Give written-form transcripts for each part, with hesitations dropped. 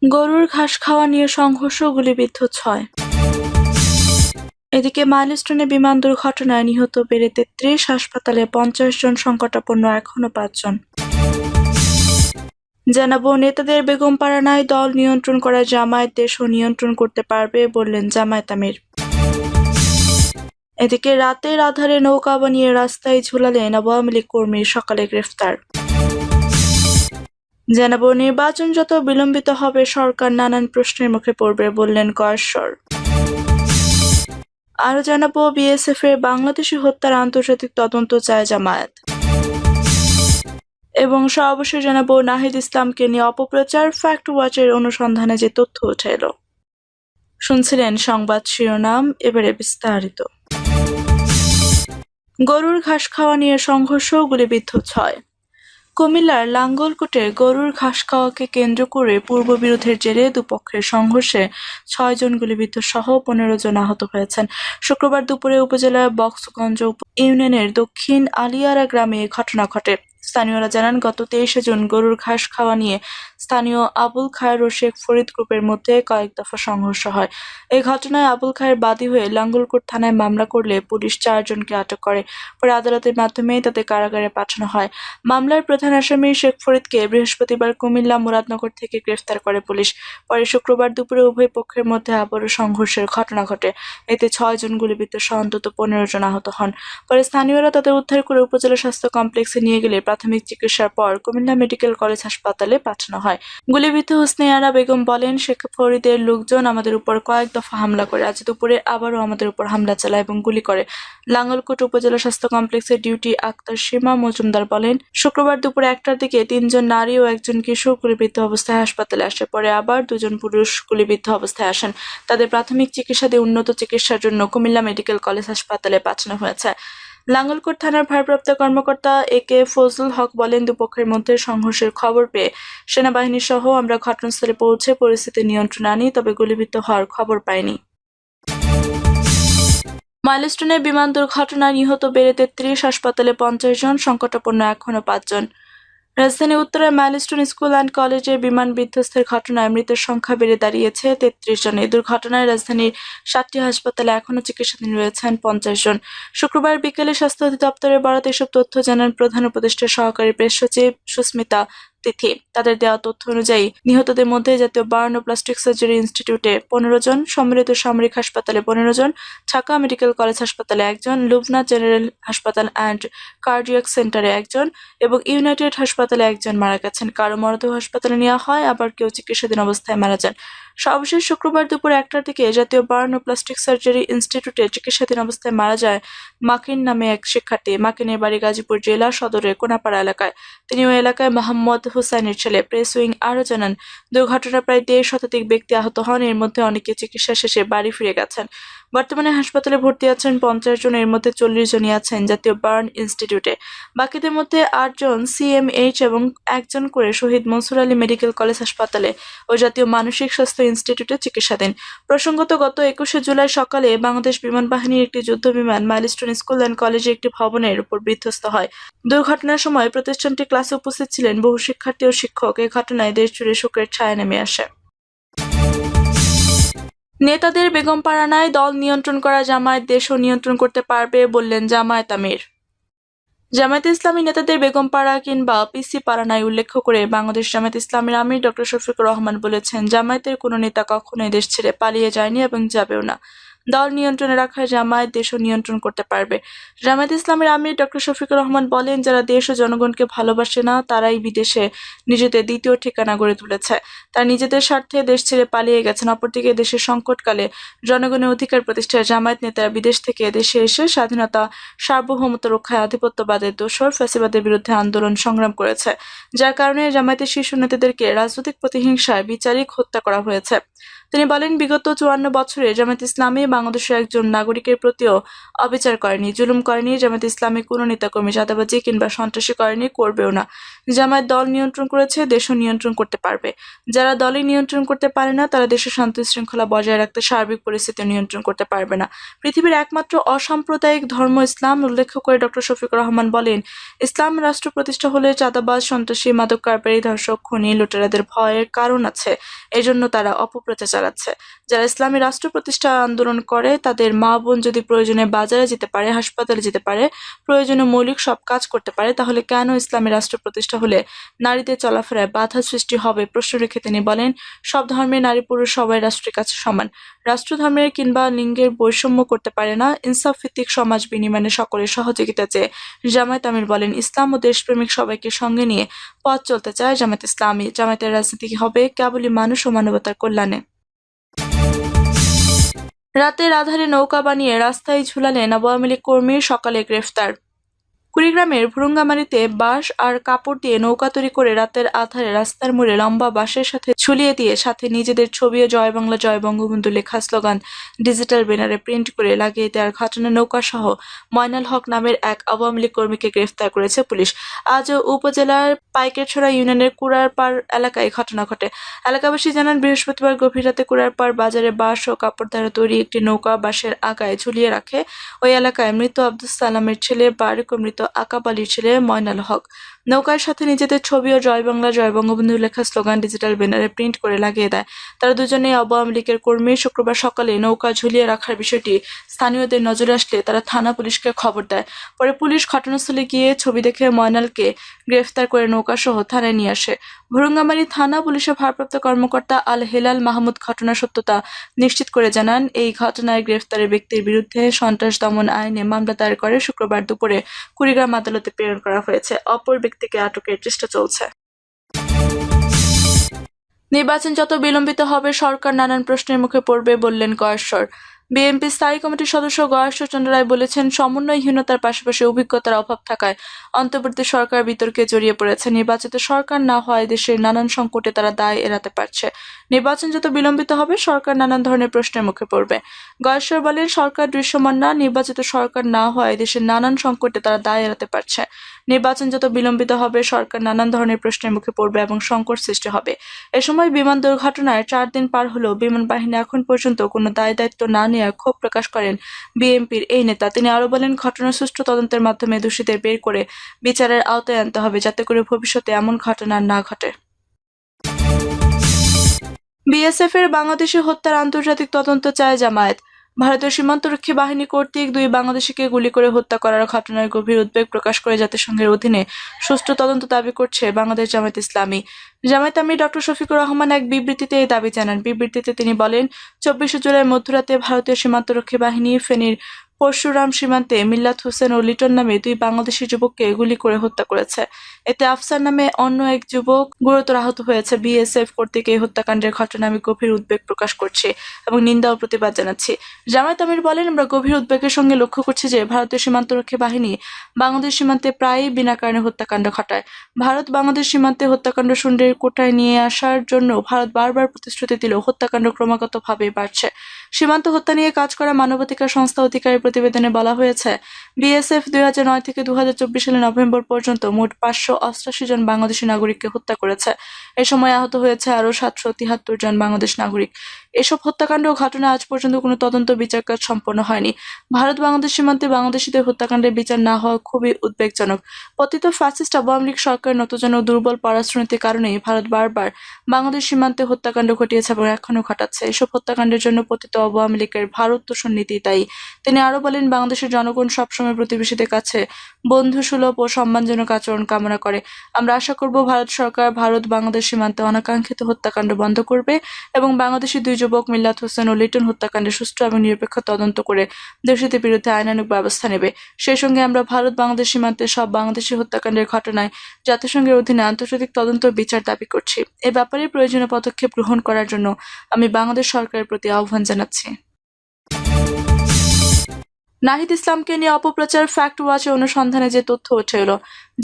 গরুর ঘাস খাওয়া নিয়ে সংঘর্ষ, গুলিবিদ্ধ ৬। এদিকে মাইলস্টোনে বিমান দুর্ঘটনায় নিহত বেড়ে ৩৩, হাসপাতালে ৫০ জন, সংকটাপন্ন এখনো ৫ জন। জানাবো, নেতাদের বেগমপাড়ানায় দল নিয়ন্ত্রণ করা জামায়াত দেশও নিয়ন্ত্রণ করতে পারবে বললেন জামায়াত আমির। এদিকে রাতের আধারে নৌকা বানিয়ে রাস্তায় ঝুলালেন আওয়ামী লীগ কর্মী, সকালে গ্রেফতার। জানাবো, নির্বাচন যত বিলম্বিত হবে সরকার নানান প্রশ্নের মুখে পড়বে বললেন কয়েশ্বর। আরো জানাবো, বিএসএফ এর বাংলাদেশি হত্যার আন্তর্জাতিক তদন্ত চায় জামায়াত। এবং সর্বশেষ জানাবো, নাহিদ ইসলামকে নিয়ে অপপ্রচার, ফ্যাক্ট ওয়াচের অনুসন্ধানে যে তথ্য উঠে এলো। শুনছিলেন সংবাদ শিরোনাম, এবারে বিস্তারিত। গরুর ঘাস খাওয়া নিয়ে সংঘর্ষ, গুলিবিদ্ধ ৬। কুমিল্লার লাঙ্গলকোটে গরুর ঘাস খাওয়াকে কেন্দ্র করে পূর্ববিরোধের জেরে দুপক্ষের সংঘর্ষে ৬ জন গুলিবিদ্ধ সহ ১৫ জন আহত হয়েছেন। শুক্রবার দুপুরে উপজেলার বক্সগঞ্জ ইউনিয়নের দক্ষিণ আলিয়ারা গ্রামে এ ঘটনা ঘটে। স্থানীয়রা জানান, গত ২৩ জুন গরুর ঘাস খাওয়া নিয়ে স্থানীয় আবুল খায়ের ও শেখ ফরিদ গ্রুপের মধ্যে কয়েক দফা সংঘর্ষ হয়। এই ঘটনায় আবুল খায়ের বাদী হয়ে লাঙ্গলকোট থানায় মামলা করলে পুলিশ ৪ জনকে আটক করে। পরে আদালতের মাধ্যমে তাদের কারাগারে পাঠানো হয়। মামলার প্রধান আসামি শেখ ফরিদকে বৃহস্পতিবার কুমিল্লা মুরাদনগর থেকে গ্রেফতার করে পুলিশ। পরে শুক্রবার দুপুরে উভয় পক্ষের মধ্যে আবারও সংঘর্ষের ঘটনা ঘটে। এতে ৬ জন গুলিবিদ্ধ সহ অন্তত ১৫ জন আহত হন। পরে স্থানীয়রা তাদের উদ্ধার করে উপজেলা স্বাস্থ্য কমপ্লেক্সে নিয়ে গেলে প্রাথমিক চিকিৎসার পর কুমিল্লা মেডিকেল কলেজ হাসপাতালে পাঠানো হয়। গুলিবিদ্ধ হোসনে আরা বেগম বলেন, শেখ ফরিদের লোকজন আমাদের উপর কয়েক দফা হামলা করে, আজ দুপুরে আবারও আমাদের উপর হামলা চালায় এবং গুলি করে। লাঙ্গলকোট উপজেলা স্বাস্থ্য কমপ্লেক্সের ডিউটি আক্তার সীমা মজুমদার বলেন, শুক্রবার দুপুরে ১টার দিকে ৩ জন নারী ও ১ জন কিশোর গুলিবিদ্ধ অবস্থায় হাসপাতালে আসে। পরে আবার ২ জন পুরুষ গুলিবিদ্ধ অবস্থায় আসেন। তাদের প্রাথমিক চিকিৎসা দিয়ে উন্নত চিকিৎসার জন্য কুমিল্লা মেডিকেল কলেজ হাসপাতালে পাঠানো হয়েছে। লাঙ্গলকোট থানার ভারপ্রাপ্ত কর্মকর্তা এ.কে. ফজলুল হক বলেন, দুপক্ষের মধ্যে সংঘর্ষের খবর পেয়ে সেনাবাহিনী সহ আমরা ঘটনাস্থলে পৌঁছে পরিস্থিতি নিয়ন্ত্রণে আনি, তবে গুলিবিদ্ধ হওয়ার খবর পাইনি। মাইলস্টোনে বিমান দুর্ঘটনায় নিহত বেড়ে ৩৩, হাসপাতালে ৫০ জন, সংকটাপন্ন এখনো ৫ জন। রাজধানী উত্তরের মাইলস্টোন স্কুল অ্যান্ড কলেজে বিমান বিধ্বস্তের ঘটনায় মৃতের সংখ্যা বেড়ে দাঁড়িয়েছে ৩৩ জন। এই দুর্ঘটনায় রাজধানীর ৭টি হাসপাতালে এখনো চিকিৎসাধীন রয়েছেন ৫০ জন। শুক্রবার বিকেলে স্বাস্থ্য অধিদপ্তরের বরাতে এসব তথ্য জানান প্রধান উপদেষ্টার সহকারী প্রেস সচিব সুস্মিতা তিথি। তাদের দেওয়া তথ্য অনুযায়ী নিহতদের মধ্যে জাতীয় বার্ন ও প্লাস্টিক সার্জারি ইনস্টিটিউটে ১৫ জন, সম্মিলিত সামরিক হাসপাতালে ১৫ জন, ঢাকা মেডিকেল কলেজ হাসপাতালে ১ জন, লুবনা জেনারেল হাসপাতাল অ্যান্ড কার্ডিয়াক সেন্টারে ১ জন এবং ইউনাইটেড হাসপাতালে ১ জন মারা গেছেন। কারো মরদেহ হাসপাতালে নেওয়া হয়, আবার কেউ চিকিৎসাধীন অবস্থায় মারা যান। সর্বশেষ শুক্রবার দুপুর ১টার দিকে জাতীয় বার্ন ও প্লাস্টিক সার্জারি ইনস্টিটিউটে চিকিৎসাধীন অবস্থায় মারা যায় মাকিন নামে এক শিক্ষার্থী। মাকিনের বাড়ি গাজীপুর জেলা সদরের কোনাপাড়া এলাকায়। তিনি ওই এলাকায় মোহাম্মদ হুসাইনের ছেলে। প্রেস উইং আরও জানান, দুর্ঘটনায় প্রায় ১.৫ শতাধিক ব্যক্তি আহত হন। এর মধ্যে অনেকে চিকিৎসা শেষে বাড়ি ফিরে গেছেন। বর্তমানে হাসপাতালে ভর্তি আছেন ৫০ জন, এর মধ্যে ৪০ জনই আছেন জাতীয় বার্ন ইনস্টিটিউটে। বাকিদের মধ্যে ৮ জন সিএমএইচ এবং ১ জন করে শহীদ মনসুর আলী মেডিকেল কলেজ হাসপাতালে ও জাতীয় মানসিক স্বাস্থ্য ইনস্টিটিউটে চিকিৎসাধীন। প্রসঙ্গত, গত ২১শে জুলাই সকালে বাংলাদেশ বিমান বাহিনীর একটি যুদ্ধবিমান মাইলস্টোন স্কুল অ্যান্ড কলেজে একটি ভবনের উপর বিধ্বস্ত হয়। দুর্ঘটনার সময় প্রতিষ্ঠানটি ক্লাসে উপস্থিত ছিলেন বহু শিক্ষার্থী ও শিক্ষক। এই ঘটনায় দেশজুড়ে শোকের ছায়া নেমে আসে। নেতাদের বেগমপাড়ানায় দল নিয়ন্ত্রণ করা জামায়াত দেশও নিয়ন্ত্রণ করতে পারবে বললেন জামায়াত আমির। জামায়াতে ইসলামী নেতাদের বেগমপাড়া কিংবা পিসি পাড়ানায় উল্লেখ করে বাংলাদেশ জামায়াত ইসলামীর আমির ডক্টর শফিকুর রহমান বলেছেন, জামায়াতের কোনো নেতা কখনোই দেশ ছেড়ে পালিয়ে যায়নি এবং যাবেও না। দল নিয়ন্ত্রণে রাখায় জামায়াত দেশও নিয়ন্ত্রণ করতে পারবে। জামায়াত ইসলামীর আমির ডক্টর শফিকুর রহমান বলেন, যারা দেশ ও জনগণকে ভালোবাসে না তারাই বিদেশে নিজেদের দ্বিতীয় ঠিকানা গড়ে তুলেছে। তারা নিজেদের স্বার্থে দেশ ছেড়ে পালিয়ে গেছেন। অপরদিকে দেশের সংকটকালে জনগণের অধিকার প্রতিষ্ঠায় জামায়াত নেতারা বিদেশ থেকে দেশে এসে স্বাধীনতা, সার্বভৌমত্ব রক্ষায় আধিপত্যবাদের দোসর ফ্যাসিবাদের বিরুদ্ধে আন্দোলন সংগ্রাম করেছে, যার কারণে জামায়াতের শীর্ষ নেতাদেরকে রাজনৈতিক প্রতিহিংসায় বিচারিক হত্যা করা হয়েছে। তিনি বলেন, বিগত ৫৪ বছরে জামায়াত ইসলামী বাংলাদেশের একজন নাগরিকের প্রতিও অবিচার করেনি, জুলুম করেনি। জামায়াত ইসলামী কোনো নেতাকর্মী চাঁদাবাজি কিংবা সন্ত্রাসী করেনি, করবেও না। জামায়াত দল নিয়ন্ত্রণ করেছে, দেশও নিয়ন্ত্রণ করতে পারবে। যারা দলই নিয়ন্ত্রণ করতে পারে না, তারা দেশের শান্তি শৃঙ্খলা বজায় রাখতে সার্বিক পরিস্থিতি নিয়ন্ত্রণ করতে পারবে না। পৃথিবীর একমাত্র অসাম্প্রদায়িক ধর্ম ইসলাম উল্লেখ করে ডক্টর শফিকুর রহমান বলেন, ইসলাম রাষ্ট্র প্রতিষ্ঠা হলে চাঁদাবাজ, সন্ত্রাসী, মাদক কারবারি, ধর্ষক, খুনি, লুটেরাদের ভয়ের কারণ আছে। এজন্য তারা অপপ্রচার চালাচ্ছে। যারা ইসলামী রাষ্ট্র প্রতিষ্ঠা আন্দোলন করে, তাদের মা বোন যদি প্রয়োজনে বাজারে যেতে পারে, হাসপাতালে যেতে পারে, প্রয়োজনে মৌলিক সব কাজ করতে পারে, তাহলে কেন ইসলামী রাষ্ট্র প্রতিষ্ঠা হলে নারীদের চলাফেরায় বাধা সৃষ্টি হবে? প্রশ্ন রেখে তিনি বলেন, সব ধর্মের নারী পুরুষ সবাই রাষ্ট্রের কাছে সমান। রাষ্ট্র ধর্মের কিংবা লিঙ্গের বৈষম্য করতে পারে না। ইনসাফ ভিত্তিক সমাজ বিনির্মাণে সকলের সহযোগিতা চেয়ে জামায়াত আমির বলেন, ইসলাম ও দেশপ্রেমিক সবাইকে সঙ্গে নিয়ে পথ চলতে চায় জামায়াত ইসলামী। জামায়াতের রাজনীতি হবে কেবলই মানুষ ও মানবতার কল্যাণে। রাতের আধারে নৌকা বানিয়ে রাস্তায় ঝুলালেন আওয়ামী লীগ কর্মী, সকালে গ্রেফতার। কুড়িগ্রামের ভুরুঙ্গামারীতে বাঁশ আর কাপড় দিয়ে নৌকা তৈরি করে রাতের আধারে রাস্তার মোড়ে লম্বা বাঁশের সাথে ঝুলিয়ে দিয়ে সাথে নিজেদের ছবি ও জয় বাংলা জয় বঙ্গবন্ধু লেখা স্লোগান ডিজিটাল ব্যানারে প্রিন্ট করে লাগিয়ে দেওয়ার ঘটনা নৌকাসহ ময়নাল হক নামের এক আওয়ামী লীগ কর্মীকে গ্রেফতার করেছে পুলিশ। আজ উপজেলার পাইকেরছড়া ইউনিয়নের কুড়ারপাড় এলাকায় ঘটনা ঘটে। এলাকাবাসী জানান, বৃহস্পতিবার গভীর রাতে কুড়ারপাড় বাজারে বাঁশ ও কাপড় দ্বারা তৈরি একটি নৌকা বাঁশের আগায় ঝুলিয়ে রাখে ওই এলাকায় মৃত আব্দুস সালামের ছেলে বারেক ও মৃত আকাব আলীর ছেলে ময়নাল হক। নৌকার সাথে নিজেদের ছবি ও জয় বাংলা জয় বঙ্গবন্ধু লেখা স্লোগান ডিজিটাল ব্যানারে প্রিন্ট করে লাগিয়ে দেয়। তারা দুজনেই আওয়ামী লীগের কর্মী। শুক্রবার সকালে নৌকা ঝুলিয়ে রাখার বিষয়টি স্থানীয়দের নজরে আসলে তারা থানা পুলিশকে খবর দেয়। পরে পুলিশ ঘটনাস্থলে গিয়ে ছবি দেখে ময়নালকে গ্রেফতার করে নৌকাসহ থানায় নিয়ে আসে। ভুরুঙ্গামারী থানা পুলিশের ভারপ্রাপ্ত কর্মকর্তা আল হেলাল মাহমুদ ঘটনার সত্যতা নিশ্চিত করে জানান, এই ঘটনায় গ্রেফতারের ব্যক্তির বিরুদ্ধে সন্ত্রাস দমন আইনে মামলা দায়ের করে শুক্রবার দুপুরে কুড়িগ্রাম আদালতে প্রেরণ করা হয়েছে। অপর ব্যক্তিকে আটকের চেষ্টা চলছে। নির্বাচন যত বিলম্বিত হবে, সরকার নানান প্রশ্নের মুখে পড়বে বললেন গয়েশ্বর। বিএনপি স্থায়ী কমিটির সদস্য গয়েশ্বর চন্দ্র রায় বলেছেন, সমন্বয়হীনতার পাশাপাশি অভিজ্ঞতার অভাব থাকায় অন্তর্বর্তী সরকার বিতর্কে জড়িয়ে পড়েছে। নির্বাচিত সরকার না হওয়ায় দেশের নানান সংকটে তারা দায় এড়াতে পারছে। নির্বাচন যত বিলম্বিত হবে, সরকার নানান ধরনের প্রশ্নের মুখে পড়বে। গয়েশ্বর বলেন, সরকার দৃশ্যমান না, নির্বাচিত সরকার না হওয়ায় দেশের নানান সংকটে তারা দায় এড়াতে পারছে। নির্বাচন যত বিলম্বিত হবে, সরকার নানান ধরনের প্রশ্নের মুখে পড়বে এবং সংকট সৃষ্টি হবে। এ সময় বিমান দুর্ঘটনায় ৪ দিন পার হলেও বিমান বাহিনী এখন পর্যন্ত কোনো দায়-দায়িত্ব না নেওয়ায় ক্ষোভ প্রকাশ করেন বিএনপির এই নেতা। তিনি আরও বলেন, ঘটনার সুষ্ঠু তদন্তের মাধ্যমে দোষীদের বের করে বিচারের আওতায় আনতে হবে, যাতে করে ভবিষ্যতে এমন ঘটনা না ঘটে। বিএসএফের বাংলাদেশি হত্যার আন্তর্জাতিক তদন্ত চায় জামায়াত। ভারতীয় সীমান্তরক্ষী বাহিনী কর্তৃক ২ বাংলাদেশিকে গুলি করে হত্যা করার ঘটনায় গভীর উদ্বেগ প্রকাশ করে জাতিসংঘের অধীনে সুষ্ঠু তদন্ত দাবি করছে বাংলাদেশ জামায়াত ইসলামী। জামায়াত আমির ডক্টর শফিকুর রহমান এক বিবৃতিতে এই দাবি জানান। বিবৃতিতে তিনি বলেন, ২৪শে জুলাই মধ্যরাতে ভারতীয় সীমান্তরক্ষী বাহিনী ফেনীর পরশুরাম সীমান্তে মিল্লাত হোসেন ও লিটন নামে ২ বাংলাদেশি যুবককে গুলি করে হত্যা করেছে। এতে আফসার নামে অন্য এক যুবক গুরুতর আহত হয়েছে। বিএসএফ কর্তৃক এই হত্যাকাণ্ডের ঘটনা আমি গভীর উদ্বেগ প্রকাশ করছি এবং নিন্দা ও প্রতিবাদ জানাচ্ছি। জামায়াত আমির বলেন, আমরা গভীর উদ্বেগের সঙ্গে লক্ষ্য করছি যে ভারতীয় সীমান্তরক্ষী বাহিনী বাংলাদেশ সীমান্তে প্রায়ই বিনা কারণে হত্যাকাণ্ড ঘটায়। ভারত বাংলাদেশ সীমান্তে হত্যাকাণ্ড শূন্যের কোটায় নিয়ে আসার জন্য ভারত বারবার প্রতিশ্রুতি দিলেও হত্যাকাণ্ড ক্রমাগতভাবে বাড়ছে। সীমান্ত হত্যা নিয়ে কাজ করা মানবাধিকার সংস্থা অধিকারের প্রতিবেদনে বলা হয়েছে, বিএসএফ ২০০৯ থেকে ২০২৪ সালের নভেম্বর পর্যন্ত মোট ৫৮৮ জন বাংলাদেশি নাগরিককে হত্যা করেছে। এ সময় আহত হয়েছে আরও ৭৭৩ জন বাংলাদেশ নাগরিক। এসব হত্যাকাণ্ড ও ঘটনা আজ পর্যন্ত কোনো তদন্ত বিচার কাজ সম্পন্ন হয়নি। ভারত বাংলাদেশ সীমান্তে বাংলাদেশিদের হত্যাকাণ্ডের বিচার না হওয়া খুবই উদ্বেগজনক। পতিত ফ্যাসিস্ট আওয়ামী লীগ সরকার নতজন ও দুর্বল পররাষ্ট্রনীতির কারণেই ভারত বারবার বাংলাদেশ সীমান্তে হত্যাকাণ্ড ঘটিয়েছে এবং এখনও ঘটাচ্ছে। এসব হত্যাকাণ্ডের জন্য পতিত আওয়ামী লীগের ভারত তোষণ নীতি দায়ী। তিনি আরও বলেন, বাংলাদেশের জনগণ সবসময় প্রতিবেশীদের কাছে বন্ধুসুলভ ও সম্মানজনক আচরণ কামনা করে। আমরা আশা করব ভারত সরকার ভারত বাংলাদেশ সীমান্তে অনাকাঙ্ক্ষিত হত্যাকাণ্ড বন্ধ করবে এবং বাংলাদেশি ২ যুবক মিল্লাত হোসেন ও লিটন হত্যাকাণ্ডের সুষ্ঠু এবং নিরপেক্ষ তদন্ত করে দোষীদের বিরুদ্ধে আইনানুগ ব্যবস্থা নেবে। সেই সঙ্গে আমরা ভারত বাংলাদেশ সীমান্তে সব বাংলাদেশি হত্যাকাণ্ডের ঘটনায় জাতিসংঘের অধীনে আন্তর্জাতিক তদন্ত বিচার দাবি করছি। এ ব্যাপারে প্রয়োজনীয় পদক্ষেপ গ্রহণ করার জন্য আমি বাংলাদেশ সরকারের প্রতি আহ্বান জানাচ্ছি। নাহিদ ইসলামকে নিয়ে অপপ্রচার, ফ্যাক্ট ওয়াচের অনুসন্ধানে যে তথ্য উঠে এলো,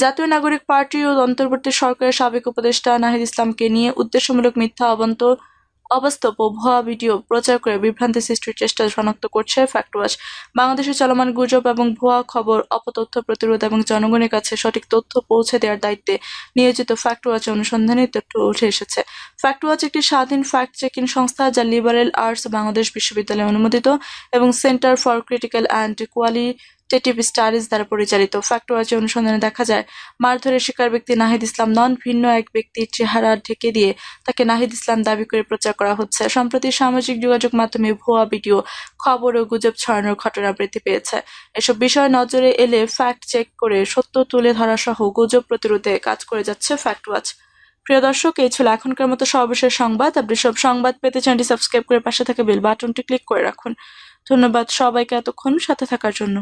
জাতীয় নাগরিক পার্টি ও অন্তর্বর্তী সরকারের সাবেক উপদেষ্টা নাহিদ ইসলামকে নিয়ে উদ্দেশ্যমূলক মিথ্যা অবান্তর অবাস্তব ও ভুয়া ভিডিও প্রচার করে বিভ্রান্তি সৃষ্টির চেষ্টা শনাক্ত করছে ফ্যাক্টওয়াচ। বাংলাদেশে চলমান গুজব এবং ভুয়া খবর, অপতথ্য প্রতিরোধ এবং জনগণের কাছে সঠিক তথ্য পৌঁছে দেওয়ার দায়িত্বে নিয়োজিত ফ্যাক্টওয়াচ অনুসন্ধানে তথ্য উঠে এসেছে। ফ্যাক্টওয়াচ একটি স্বাধীন ফ্যাক্ট চেকিং সংস্থা যা লিবারেল আর্টস বাংলাদেশ বিশ্ববিদ্যালয়ে অনুমোদিত এবং centre for critical and qualitative studies দ্বারা পরিচালিত। ফ্যাক্টওয়াচের অনুসন্ধানে দেখা যায়, মারধরের শিকার ব্যক্তি নাহিদ ইসলাম নন, ভিন্ন এক ব্যক্তির চেহারা ঢেকে দিয়ে তাকে নাহিদ ইসলাম দাবি করে প্রচার করা হচ্ছে। সম্প্রতি সামাজিক যোগাযোগ মাধ্যমে ভুয়া ভিডিও, খবর ও গুজব ছড়ানোর ঘটনা বৃদ্ধি পেয়েছে। এসব বিষয় নজরে এলে ফ্যাক্ট চেক করে সত্য তুলে ধরা সহ গুজব প্রতিরোধে কাজ করে যাচ্ছে ফ্যাক্টওয়াচ। প্রিয় দর্শক, এই ছিল এখনকার মতো সর্বশেষ সংবাদ। আপনি সব সংবাদ পেতে চ্যানেলটি সাবস্ক্রাইব করে পাশে থাকা বেল বাটনটি ক্লিক করে রাখুন। ধন্যবাদ সবাইকে এতক্ষণ সাথে থাকার জন্য।